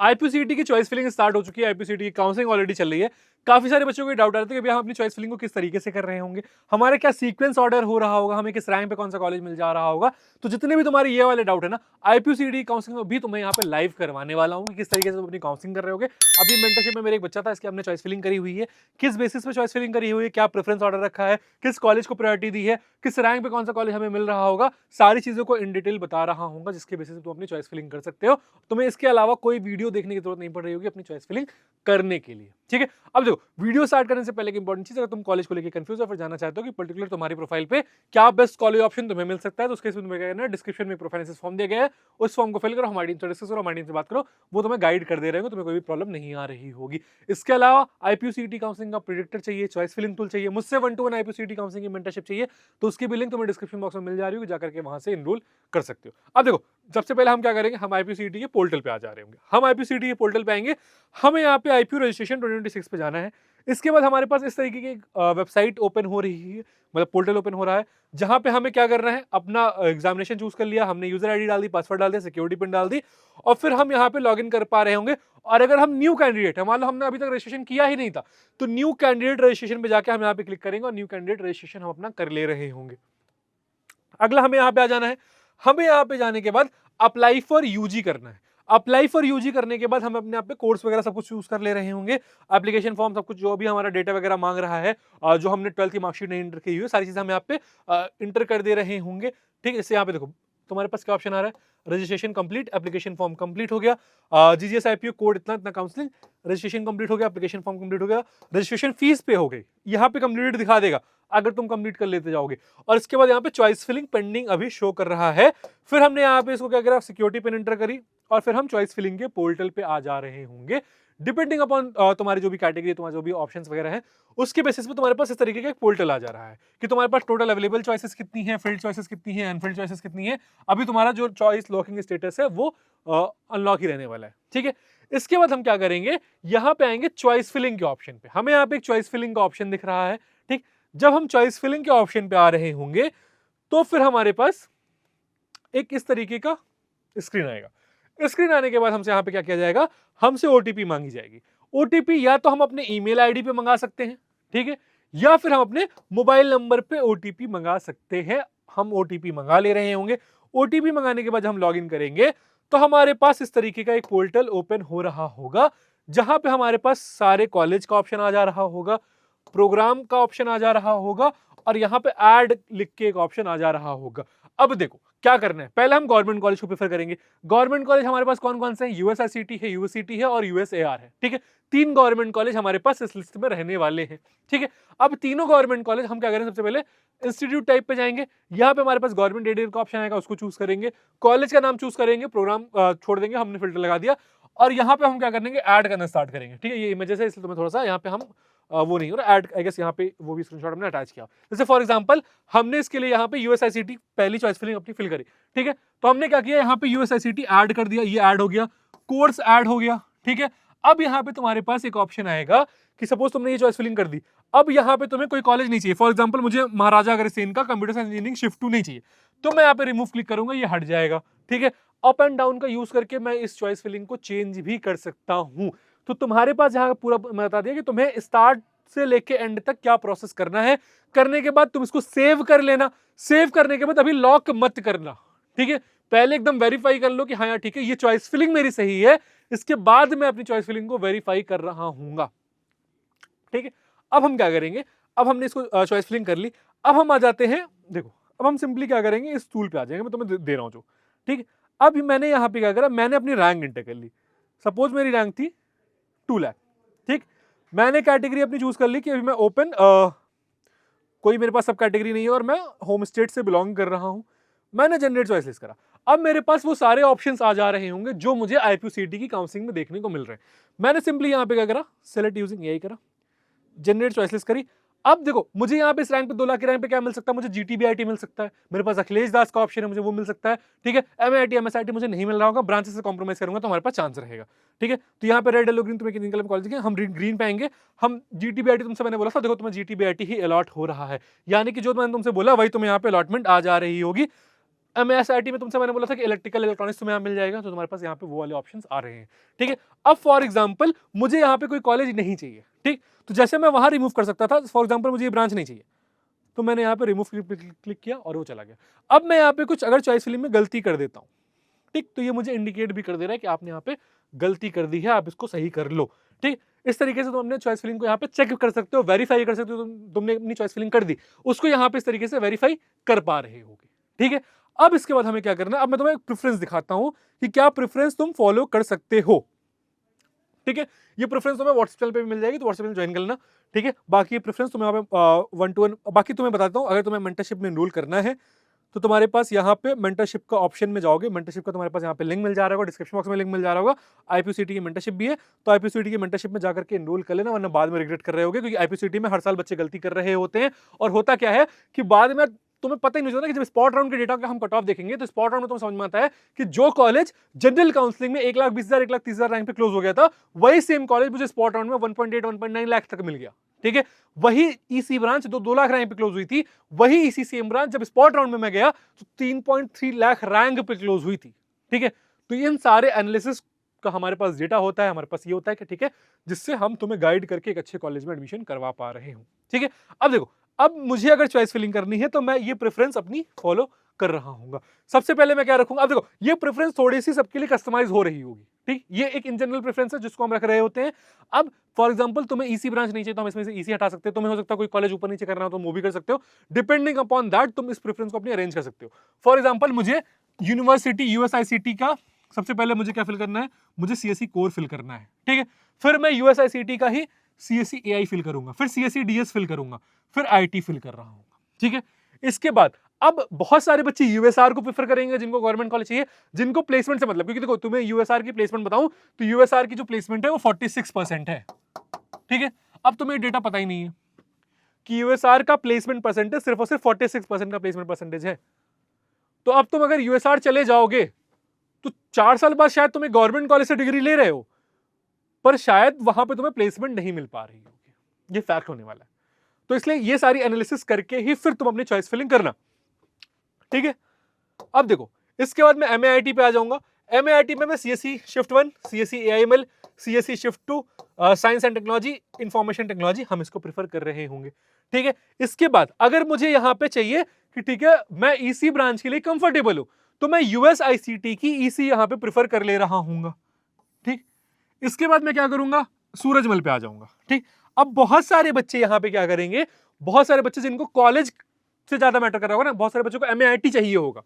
आईपीसीटी की choice filling start हो चुकी है, आईपीसीटी की काउंसलिंग ऑलरेडी चल रही है। काफी सारे बच्चों को डाउट आ रहे थे कि भैया हम अपनी चॉइस फिलिंग को किस तरीके से कर रहे होंगे, हमारे क्या सीक्वेंस ऑर्डर हो रहा होगा, हमें किस रैंक पे कौन सा कॉलेज मिल जा रहा होगा। तो जितने भी तुम्हारे ये वाले डाउट है ना, आईपीसीटी काउंसलिंग में भी तुम्हें यहाँ पे लाइव करवाने वाला हूँ कि किस तरीके से तुम अपनी काउंसलिंग कर रहे होगे। अभी मेंटरशिप में मेरे एक बच्चा था, इसकी हमने चॉइस फिलिंग करी हुई है, किस बेसिस पे चॉइस फिलिंग करी हुई है, क्या प्रेफरेंस ऑर्डर रखा है, किस कॉलेज को प्रायोरिटी दी है, किस रैंक पे कौन सा कॉलेज हमें मिल रहा होगा, सारी चीजों को इन डिटेल बता रहा हूँ, जिसके बेसिस पे तुम अपनी चॉइस फिलिंग कर सकते हो। तुम्हें इसके अलावा कोई वीडियो देखने की जरूरत नहीं पड़ रही होगी अपनी चॉइस फिलिंग करने के लिए। ठीक है, अब देखो वीडियो स्टार्ट करने से पहले एक इंपॉर्टेंट चीज, अगर तुम कॉलेज को लेकर कंफ्यूज हो फिर जानना चाहते हो कि पर्टिकुलर तुम्हारी प्रोफाइल पे क्या बेस्ट कॉलेज ऑप्शन तुम्हें मिल सकता है, तो उसके लिए तुम्हें क्या करना है, डिस्क्रिप्शन में प्रोफाइल फॉर्म दिया गया है, उस फॉर्म को फिल करो, हमारी टीम से डिस्कस करो, हमारी टीम से बात करो, वो तुम्हें गाइड कर दे रहे हो, तुम्हें कोई भी प्रॉब्लम नहीं आ रही होगी। इसके अलावा आईपीसीटी काउंसलिंग का प्रेडिक्टर चाहिए, चॉइस फिलिंग टूल चाहिए, मुझसे 1-to-1 आईपीसीटी काउंसलिंग की मेंटरशिप चाहिए, तो उसकी भी लिंक तुम्हें डिस्क्रिप्शन बॉक्स में मिल जा रही होगी, जाकर के वहां से इनरोल कर सकते हो। अब देखो सबसे पहले हम क्या करेंगे, हम आईपीसीटी के पोर्टल पे आ जा रहे होंगे, हम आईपीसीटी के पोर्टल पे आएंगे, हमें यहाँ पे आईपीयू रजिस्ट्रेशन 2026 पे जाना है। इसके बाद हमारे पास इस तरीके की वेबसाइट ओपन हो रही है, मतलब पोर्टल ओपन हो रहा है, जहां पे हमें क्या करना है, अपना एग्जामिनेशन चूज कर लिया, हमने यूजर आईडी डाल दी, पासवर्ड डाल दिया, सिक्योरिटी पिन डाल दी, और फिर हम यहाँ पे लॉगिन कर पा रहे होंगे। और अगर हम न्यू कैंडिडेट है, मान लो हमने अभी तक रजिस्ट्रेशन किया ही नहीं था, तो न्यू कैंडिडेट रजिस्ट्रेशन पे जाके हम यहाँ पे क्लिक करेंगे और न्यू कैंडिडेट रजिस्ट्रेशन हम अपना कर ले रहे होंगे। अगला हमें यहाँ पे आ जाना है, हमें यहाँ पे जाने के बाद अप्लाई फॉर यूजी करना है। अप्लाई फॉर यूजी करने के बाद हम अपने आप पे कोर्स वगैरह सब कुछ चूज कर ले रहे होंगे, एप्लीकेशन फॉर्म सब कुछ जो भी हमारा डेटा वगैरह मांग रहा है, जो हमने 12th की मार्कशीट नहीं इंटर की हुई है, सारी चीजें हम यहाँ पे इंटर कर दे रहे होंगे। ठीक है, इससे यहाँ पे देखो तुम्हारे पास क्या ऑप्शन आ रहा है, registration complete, application form complete हो गया, जीजीएस आईपीओ कोड इतना इतना काउंसलिंग, रजिस्ट्रेशन कंप्लीट हो गया, एप्लीकेशन फॉर्म कंप्लीट हो गया, रजिस्ट्रेशन फीस पे हो गई, यहाँ पे कंप्लीट दिखा देगा अगर तुम कंप्लीट कर लेते जाओगे। और इसके बाद यहाँ पे चॉइस फिलिंग पेंडिंग अभी शो कर रहा है। फिर हमने यहाँ पे इसको क्या करा, सिक्योरिटी पिन एंटर करी, और फिर हम चॉइस फिलिंग के पोर्टल पे आ जा रहे होंगे। डिपेंडिंग अपॉन तुम्हारी जो भी कैटेगरी, तुम्हारे जो भी ऑप्शंस वगैरह हैं, उसके बेसिस पे तुम्हारे पास इस तरीके का एक पोर्टल आ जा रहा है कि तुम्हारे पास टोटल अवेलेबल चॉइसेस कितनी है, फिल्ड चॉइसेस कितनी है, अनफिल्ड चॉइसेस कितनी है। अभी तुम्हारा जो चॉइस लॉकिंग स्टेटस है वो अनलॉक ही रहने वाला है। ठीक है, इसके बाद हम क्या करेंगे, यहाँ पे आएंगे चॉइस फिलिंग के ऑप्शन पे। हमें यहाँ पे एक चॉइस फिलिंग का ऑप्शन दिख रहा है। ठीक, जब हम चॉइस फिलिंग के ऑप्शन पे आ रहे होंगे तो फिर हमारे पास एक इस तरीके का स्क्रीन आएगा। स्क्रीन आने के बाद हमसे यहाँ पे क्या किया जाएगा, हमसे ओटीपी मांगी जाएगी। ओटीपी या तो हम अपने ईमेल आईडी पे मंगा सकते हैं, ठीक है, या फिर हम अपने मोबाइल नंबर पे ओटीपी मंगा सकते हैं। हम ओटीपी मंगा ले रहे होंगे। ओटीपी मंगाने के बाद हम लॉगिन करेंगे तो हमारे पास इस तरीके का एक पोर्टल ओपन हो रहा होगा, जहां पे हमारे पास सारे कॉलेज का ऑप्शन आ जा रहा होगा, प्रोग्राम का ऑप्शन आ जा रहा होगा, और यहाँ पे ऐड लिख के एक ऑप्शन आ जा रहा होगा। अब देखो क्या करना है, पहले हम गवर्नमेंट कॉलेज को प्रेफर करेंगे। गवर्नमेंट कॉलेज हमारे पास कौन कौन से हैं, यूएसआईसीटी है, यूएससीटी है और यूएसएआर है। ठीक है, 3 गवर्नमेंट कॉलेज हमारे पास इस लिस्ट में रहने वाले हैं। ठीक है, अब तीनों गवर्नमेंट कॉलेज हम क्या करें, सबसे पहले इंस्टीट्यूट टाइप पे जाएंगे, यहाँ पे हमारे पास गवर्नमेंट एडेड का ऑप्शन आएगा, उसको चूज करेंगे, कॉलेज का नाम चूज करेंगे, प्रोग्राम छोड़ देंगे, हमने फिल्टर लगा दिया, और यहाँ पे हम क्या करेंगे, ऐड करना स्टार्ट करेंगे। ठीक है, ये इमेजेस है इसलिए तुम्हें थोड़ा सा यहाँ पे हम वो नहीं हो रहा, ऐड आई गेस यहाँ पे वो भी स्क्रीनशॉट हमने अटैच किया। जैसे फॉर एग्जांपल हमने इसके लिए यहाँ पे यूएसआईसीटी पहली चॉइस फिलिंग अपनी फिल करी। ठीक है, तो हमने क्या किया, यहाँ पे यूएसआईसीटी ऐड कर दिया, ये ऐड हो गया, कोर्स ऐड हो गया। ठीक है, अब यहाँ पे तुम्हारे पास एक ऑप्शन आएगा कि सपोज तुमने ये चॉइस फिलिंग कर दी, अब यहाँ पे तुम्हें कोई कॉलेज नहीं चाहिए। फॉर एग्जांपल मुझे महाराजा अग्रसेन का कंप्यूटर साइंस इंजीनियरिंग शिफ्ट 2 नहीं चाहिए, तो मैं यहाँ पे रिमूव क्लिक करूंगा, ये हट जाएगा। ठीक है, अप एंड डाउन का यूज करके मैं इस चॉइस फिलिंग को चेंज भी कर सकता हूं। तो तुम्हारे पास यहाँ पूरा मैं बता दिया कि तुम्हें स्टार्ट से लेके एंड तक क्या प्रोसेस करना है। करने के बाद तुम इसको सेव कर लेना, सेव करने के बाद अभी लॉक मत करना। ठीक है, पहले एकदम वेरीफाई कर लो कि हाँ यार ठीक है, ये चॉइस फिलिंग मेरी सही है, इसके बाद मैं अपनी चॉइस फिलिंग को वेरीफाई कर रहा हूंगा। ठीक है, अब हम क्या करेंगे, अब हमने इसको चॉइस फिलिंग कर ली, अब हम आ जाते हैं, देखो अब हम सिंपली क्या करेंगे, इस टूल पे आ जाएंगे, मैं तुम्हें दे रहा हूं जो। ठीक है, अब मैंने यहाँ पे क्या करा, मैंने अपनी रैंक इंटर कर ली। सपोज मेरी रैंक थी 2 लाख। ठीक, मैंने कैटेगरी अपनी चूज कर ली कि अभी मैं ओपन कोई मेरे पास सब कैटेगरी नहीं है और मैं होम स्टेट से बिलोंग कर रहा हूं। मैंने जनरेट चॉइस लिस्ट करा, अब मेरे पास वो सारे ऑप्शंस आ जा रहे होंगे जो मुझे आईपीसीटी की काउंसलिंग में देखने को मिल रहे हैं। मैंने सिंपली यहाँ पे क्या करा, सेलेक्ट यूजिंग यही करा, जनरेट चॉइस लिस्ट करी। अब देखो मुझे यहाँ पे इस रैंक पे 2 लाख के रैंक पे क्या मिल सकता है, मुझे जीटीबीआईटी मिल सकता है, मेरे पास अखिलेश दास का ऑप्शन है, मुझे वो मिल सकता है। ठीक है, एमआईटी एमएसआईटी मुझे नहीं मिल रहा होगा, ब्रांचेस से कॉम्प्रोमाइज करूंगा तो हमारे पास चांस रहेगा। ठीक है, तो यहाँ पे रेड येलो ग्रीन तुम्हें कितनी कॉलेज के, हम ग्रीन पे आएंगे। हम जीटीबीआईटी तुमसे मैंने बोला था, देखो तुम्हें जीटीबीआईटी ही अलॉट हो रहा है, यानी कि जो मैंने तुमसे बोला वही तुम्हें यहाँ पे अलॉटमेंट आ जा रही होगी। MSIT में तुमसे मैंने बोला था कि इलेक्ट्रिकल इलेक्ट्रॉनिक्स तुम्हें यहाँ मिल जाएगा, तो तुम्हारे पास यहाँ पे वो वाले ऑप्शंस आ रहे हैं, ठीक है। अब फॉर एग्जांपल मुझे यहाँ पे कोई कॉलेज नहीं चाहिए, ठीक, तो जैसे मैं वहां रिमूव कर सकता था, फॉर एग्जांपल मुझे ये ब्रांच नहीं चाहिए, तो मैंने यहाँ पे रिमूव क्लिक किया और वो चला गया। अब मैं यहाँ पे कुछ अगर चॉइस फिलिंग में गलती कर देता हूँ, ठीक, तो ये मुझे इंडिकेट भी कर दे रहा है कि आपने यहाँ पे गलती कर दी है, आप इसको सही कर लो, ठीक। इस तरीके से तुम अपने चॉइस फिलिंग को यहाँ पे चेक कर सकते हो, वेरीफाई कर सकते हो, तुमने अपनी चॉइस फिलिंग कर दी, उसको यहाँ पे इस तरीके से वेरीफाई कर पा रहे होगे, ठीक है। अब इसके बाद हमें क्या करना है, अब मैं तुम्हें एक प्रेफरेंस दिखाता हूं कि क्या प्रेफरेंस तुम फॉलो कर सकते हो, ठीक है। ये प्रेफरेंस तुम्हें व्हाट्सएप चैनल पे भी मिल जाएगी, तो व्हाट्सएप में ज्वाइन कर लेना, ठीक है। बाकी ये प्रेफरेंस तुम्हें यहाँ पे 1-to-1, बाकी तुम्हें बताता हूँ, अगर तुम्हें मेंटरशिप में एनरोल करना है तो तुम्हारे पास यहाँ पे मेंटरशिप का ऑप्शन में जाओगे, मेंटरशिप का तुम्हारे पास यहाँ पे लिंक मिल जा रहा होगा, डिस्क्रिप्शन बॉक्स में लिंक मिल जा रहा होगा। IPCT की मेंटरशिप भी है, तो IPCT की मेंटरशिप में जाकर के एनरोल कर लेना, वरना बाद में रिग्रेट कर रहे होगे, क्योंकि IPCT में हर साल बच्चे गलती कर रहे होते हैं। और होता क्या है कि बाद में तुम्हें पता ही नहीं चलता कि जब स्पॉट राउंड के डेटा का हम कट ऑफ देखेंगे, तो स्पॉट राउंड में तुम्हें समझ में आता है कि जो कॉलेज जनरल काउंसलिंग में 1,20,000 1,30,000 रैंक पे क्लोज हो गया था, वही सेम कॉलेज मुझे स्पॉट राउंड में 1.8 1.9 लाख तक मिल गया, ठीक है। वही ईसी ब्रांच 2 लाख रैंक पे क्लोज हुई थी, वही ईसी सेम ब्रांच जब स्पॉट राउंड में मैं गया तो 3.3 लाख रैंक पे क्लोज हुई थी, ठीक है। तो इन सारे एनालिसिस का हमारे पास डेटा होता है, हमारे पास ये होता है कि ठीक है, जिससे हम तुम्हें गाइड करके एक अच्छे कॉलेज में एडमिशन करवा पा रहे हूं, ठीक है। अब देखो, अब मुझे अगर चॉइस फिलिंग करनी है तो मैं ये प्रेफरेंस अपनी फॉलो कर रहा हूँ। सबसे पहले मैं क्या रखूंगा, अब देखो ये प्रेफरेंस थोड़ी सी सबके लिए कस्टमाइज हो रही होगी, ठीक, ये एक इन जनरल प्रेफरेंस है जिसको हम रख रहे होते हैं। अब फॉर एग्जांपल तुम्हें ईसी ब्रांच नहीं चाहिए तो हम इसमें से ईसी हटा सकते हो, तुम्हें हो सकता है कोई कॉलेज ऊपर नीचे करना हो तो वो भी कर सकते हो, डिपेंडिंग अपॉन दैट तुम इस प्रेफरेंस को अपनी अरेंज कर सकते हो। फॉर एग्जांपल मुझे यूनिवर्सिटी USICT का सबसे पहले मुझे क्या फिल करना है, मुझे CSE कोर फिल करना है, ठीक है। फिर मैं USICT का ही CSE AI फिल करूंगा, फिर CSE DS फिल करूंगा, फिर IT फिल कर रहा हूँ, ठीक है। इसके बाद अब बहुत सारे बच्चे USR को प्रेफर करेंगे जिनको गवर्नमेंट कॉलेज चाहिए, जिनको प्लेसमेंट से मतलब, क्योंकि देखो तुम्हें USR की प्लेसमेंट बताऊं तो USR की जो प्लेसमेंट है वो 46% है, ठीक है। अब तुम्हें डेटा पता ही नहीं है कि USR का प्लेसमेंट परसेंटेज सिर्फ और सिर्फ 46% का प्लेसमेंट परसेंटेज है। तो अब तुम अगर USR चले जाओगे तो 4 साल बाद शायद तुम गवर्नमेंट कॉलेज से डिग्री ले रहे हो, पर शायद वहां पे तुम्हें प्लेसमेंट नहीं मिल पा रही होगी, ये फैक्ट होने वाला है। तो इसलिए ये सारी एनालिसिस करके ही फिर तुम अपनी चॉइस फिलिंग करना, ठीक है। अब देखो, इसके बाद मैं MAIT पे आ जाऊंगा। MAIT में मैं CSE shift 1, CSE AIML, CSE shift 2, science and technology, information technology, हम इसको प्रेफर कर रहे होंगे, ठीक है। इसके बाद अगर मुझे यहां पे चाहिए कि ठीक है मैं EC ब्रांच के लिए कंफर्टेबल हूं, तो मैं USICT की EC यहां पे प्रेफर कर ले रहा हूं, ठीक। इसके बाद मैं क्या करूंगा, सूरजमल पे आ जाऊंगा, ठीक। अब बहुत सारे बच्चे यहां पे क्या करेंगे, बहुत सारे बच्चे जिनको कॉलेज से ज्यादा मैटर कर रहा होगा ना, बहुत सारे बच्चों को MAIT चाहिए होगा,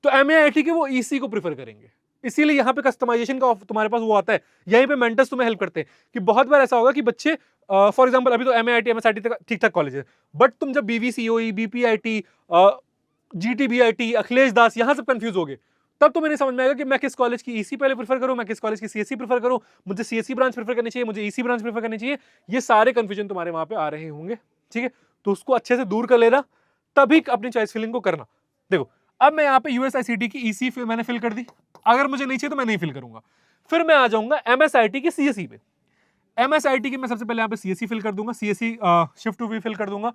तो MAIT के वो EC को प्रेफर करेंगे। इसीलिए यहाँ पे कस्टमाइजेशन का तुम्हारे पास वो आता है, यहीं पे मेंटर्स तुम्हें हेल्प करते हैं कि बहुत बार ऐसा होगा कि बच्चे फॉर एग्जांपल अभी तो MAIT MSIT तक ठीक ठाक कॉलेज है, बट तुम जब BVCOE BPIT GTBIT अखिलेश दास यहाँ सब कंफ्यूज हो गए, तब तुम्हें नहीं समझ में आएगा कि मैं किस कॉलेज की EC पहले प्रेफर करूं, मैं किस कॉलेज की CSE प्रेफर करूं, मुझे CSE ब्रांच प्रेफर करनी चाहिए, मुझे EC ब्रांच प्रेफर करनी चाहिए। ये सारे कंफ्यूजन तुम्हारे वहां पे आ रहे होंगे, ठीक है। तो उसको अच्छे से दूर कर लेना, तभी अपनी चॉइस फिलिंग को करना। देखो अब मैं यहाँ पे USICT की EC मैंने फिल कर दी, अगर मुझे नहीं चाहिए तो मैं नहीं फिल करूंगा। फिर मैं आ जाऊंगा MSIT की CSE पे। MSIT की मैं सबसे पहले यहाँ पे CSE फिल कर दूंगा, CSE शिफ्ट 2 भी फिल कर दूंगा।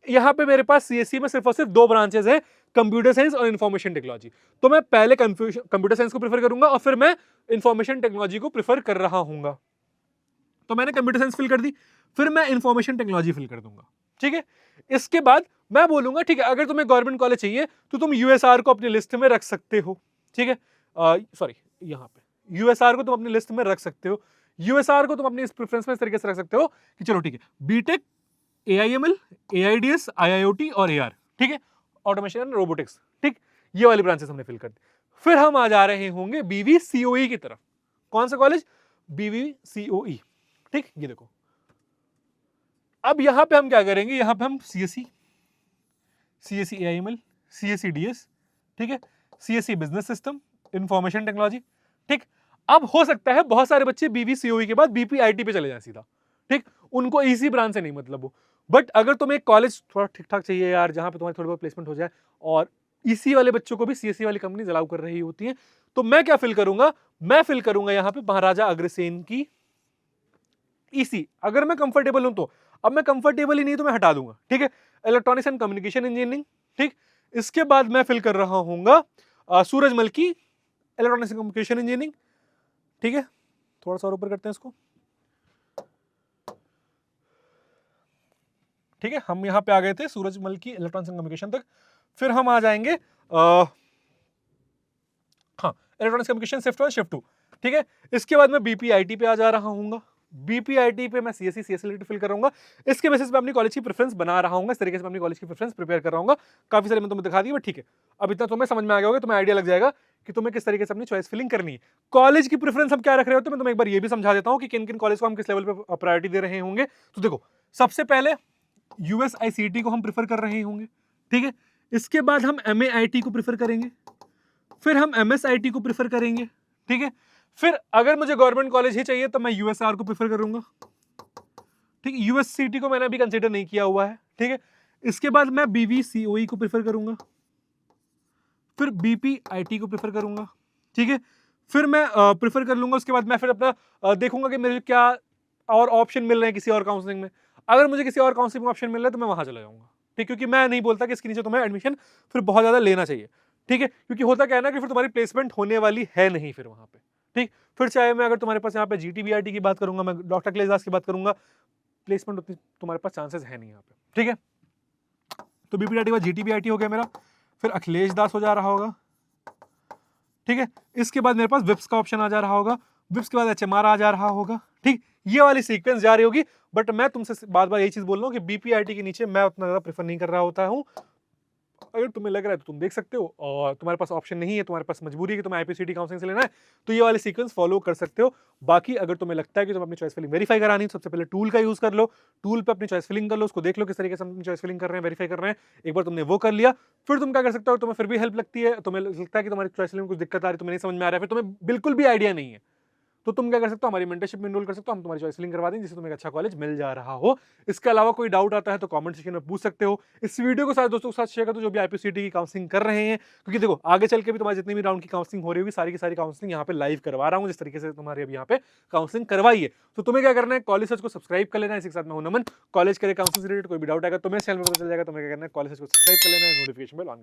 यहाँ पे मेरे पास CSE में सिर्फ और सिर्फ 2 ब्रांचेस है, कंप्यूटर साइंस और इंफॉर्मेशन टेक्नोलॉजी। तो मैं पहले कंप्यूटर साइंस को प्रेफर करूंगा और फिर मैं इंफॉर्मेशन टेक्नोलॉजी को प्रेफर कर रहा हूँ। तो मैंने कंप्यूटर साइंस फिल कर दी, फिर मैं इंफॉर्मेशन टेक्नोलॉजी फिल कर दूंगा, ठीक है। इसके बाद मैं बोलूंगा ठीक है अगर तुम्हें गवर्नमेंट कॉलेज चाहिए तो तुम USR को अपनी लिस्ट में रख सकते हो, ठीक है। सॉरी, यहाँ पे USR को तुम अपनी लिस्ट में रख सकते हो, USR को तुम अपनी इस प्रेफरेंस में इस तरीके से रख सकते हो कि चलो ठीक है BTech, AIML, AIDS, IIoT और AR, ठीक है, ऑटोमेशन एंड रोबोटिक्स, ठीक, ये वाली ब्रांचेस हमने फिल कर दी। फिर हम आ जा रहे होंगे BVCOE की तरफ। कौन सा कॉलेज? BVCOE, ठीक। ये देखो अब यहां पे हम क्या करेंगे, यहां पे हम CSE AIML, CSE DS, ठीक है, CSE business system, information technology, ठीक। अब हो सकता है बहुत सारे बच्चे BVCOE के बाद BPIT पे चले जाए सीधा, ठीक, उनको EC ब्रांच से नहीं मतलब हो। बट अगर तुम्हें एक कॉलेज थोड़ा ठीक ठाक चाहिए यार, जहां पे तुम्हारी थोड़ी बहुत प्लेसमेंट हो जाए, और EC वाले बच्चों को भी CSE वाली कंपनी अलाउ कर रही होती है, तो मैं क्या फिल करूंगा, मैं फिल करूंगा यहाँ पे महाराजा अग्रसेन की EC। अगर मैं कंफर्टेबल हूं तो, अब मैं कंफर्टेबल ही नहीं तो मैं हटा दूंगा, ठीक है। इलेक्ट्रॉनिक्स एंड कम्युनिकेशन इंजीनियरिंग, ठीक, इसके बाद मैं फिल कर रहा हूँ सूरजमल की इलेक्ट्रॉनिक्स एंड कम्युनिकेशन इंजीनियरिंग। ठीक है, थोड़ा सा और ऊपर करते हैं इसको। ठीक है, हम यहां पे आ गए थे सूरजमल की इलेक्ट्रॉनिक्स एंड कम्युनिकेशन तक। फिर हम आ जाएंगे हाँ, इलेक्ट्रॉनिक्स कम्युनिकेशन शिफ्ट 1 शिफ्ट 2। ठीक है, इसके बाद मैं बीपीआईटी पे आ जा रहा हूँ। बीपीआईटी पे मैं सीएससी सीएसएलटी फिल कर रहा हूँ। इसके बेसिस पे अपनी कॉलेज की प्रेफरेंस बना रहा हूँ। इस तरीके से मैं अपनी कॉलेज की प्रेफरेंस प्रिपेयर कर रहा हूँ। काफी सारे मैं तुम्हें दिखा दी, बट ठीक है, अब इतना तुम्हें समझ में आ गया होगा, तुम्हें आइडिया लग जाएगा कि तुम्हें किस तरीके से अपनी चॉइस फिलिंग करनी है। कॉलेज की प्रेफरेंस हम क्या रख रहे होते हैं, मैं तुम्हें एक बार ये भी समझा देता हूँ कि किन किन कॉलेज को हम किस लेवल पे प्रायोरिटी दे रहे होंगे। तो देखो, सबसे पहले यूएसआईसीटी को हम प्रेफर कर रहे होंगे। ठीक है, इसके बाद हम एमएआईटी को प्रेफर करेंगे, फिर हम एमएसआईटी को प्रेफर करेंगे। ठीक है, फिर अगर मुझे गवर्नमेंट कॉलेज ही चाहिए तो मैं यूएसआर को प्रेफर करूंगा। ठीक है, यूएससीटी को मैंने अभी कंसीडर नहीं किया हुआ है। ठीक है, इसके बाद मैं बीवीसीओई को प्रेफर करूंगा, फिर बीपीआईटी को प्रेफर करूंगा। ठीक है, फिर मैं प्रेफर कर लूंगा। उसके बाद मैं फिर अपना देखूंगा कि मेरे क्या और ऑप्शन मिल रहे हैं किसी और काउंसलिंग में। अगर मुझे किसी और काउंसलिंग में ऑप्शन मिल रहा है तो मैं वहां चला जाऊंगा। ठीक, क्योंकि मैं नहीं बोलता कि इसके नीचे तुम्हें एडमिशन फिर बहुत ज्यादा लेना चाहिए। ठीक है, क्योंकि होता क्या है ना कि फिर तुम्हारी प्लेसमेंट होने वाली है नहीं फिर वहां पे। ठीक, फिर चाहे मैं अगर तुम्हारे पास यहाँ पे जीटीबीआईटी की बात करूंगा, मैं डॉक्टर कलेजास की बात करूंगा, प्लेसमेंट उतनी तुम्हारे पास चांसेस है नहीं यहाँ पे। ठीक है, तो बीपीआईटी के बाद जीटीबीआईटी हो गया मेरा, फिर अखिलेश दास हो जा रहा होगा। ठीक है, इसके बाद मेरे पास विप्स का ऑप्शन आ जा रहा होगा, विप्स के बाद एचएमआर आ जा रहा होगा। ठीक, ये वाली सीक्वेंस जा रही होगी। बट मैं तुमसे बार बार यही चीज बोल रहा हूँ कि बीपीआईटी के नीचे मैं उतना ज्यादा प्रेफर नहीं कर रहा होता हूँ। अगर तुम्हें लग रहा है तो तुम देख सकते हो, और तुम्हारे पास ऑप्शन नहीं है, तुम्हारे पास मजबूरी है कि तुम्हें आईपीसीटी काउंसलिंग से लेना है, तो ये वाले सीक्वेंस फॉलो कर सकते हो। बाकी अगर तुम्हें लगता है कि तुम अपनी चॉइस फिलिंग वेरीफाई करानी है, सबसे पहले टूल का यूज कर लो, टूल पे अपनी चॉइस फिलिंग कर लो, उसको देख लो किस तरीके से हम अपनी चॉइस फिलिंग कर रहे हैं, वेरीफाई कर रहे हैं। एक बार तुमने वो कर लिया, फिर तुम क्या कर सकते हो, तुम्हें फिर भी हेल्प लगती है, तुम्हें लगता है कि तुम्हारी चॉइस फिलिंग में कुछ दिक्कत आ रही है, तुम्हें नहीं समझ में आ रहा है, फिर तुम्हें बिल्कुल भी आइडिया नहीं है, तो तुम क्या कर सकते हो, हमारी मेंटरशिप में एनरोल कर सकते हो, हम तुम्हारी चॉइस फिलिंग करवा देंगे जिससे तुम्हें एक अच्छा कॉलेज मिल जा रहा हो। इसके अलावा कोई डाउट आता है तो कमेंट सेक्शन में पूछ सकते हो। इस वीडियो को सारे दोस्तों के साथ शेयर कर दो जो भी आईपीसीटी की काउंसलिंग कर रहे हैं, क्योंकि देखो आगे चल के भी तुम्हारी जितनी भी राउंड की काउंसलिंग हो रही होगी, सारी की सारी काउंसलिंग यहाँ पे लाइव करवा रहा हूँ, जिस तरीके से तुम्हारी अभी यहाँ पे काउंसलिंग करवाई है। तो तुम्हें क्या करना है, कॉलेज सर्च को सब्सक्राइब कर लेना है। इसी के साथ मैं हूं नमन। कॉलेज करे काउंसलिंग से रिलेटेड कोई भी डाउट आएगा तो मेरे चैनल पर पता चल जाएगा। तुम्हें क्या करना है, कॉलेज सर्च को सब्सक्राइब कर लेना है, नोटिफिकेशन बेल ऑन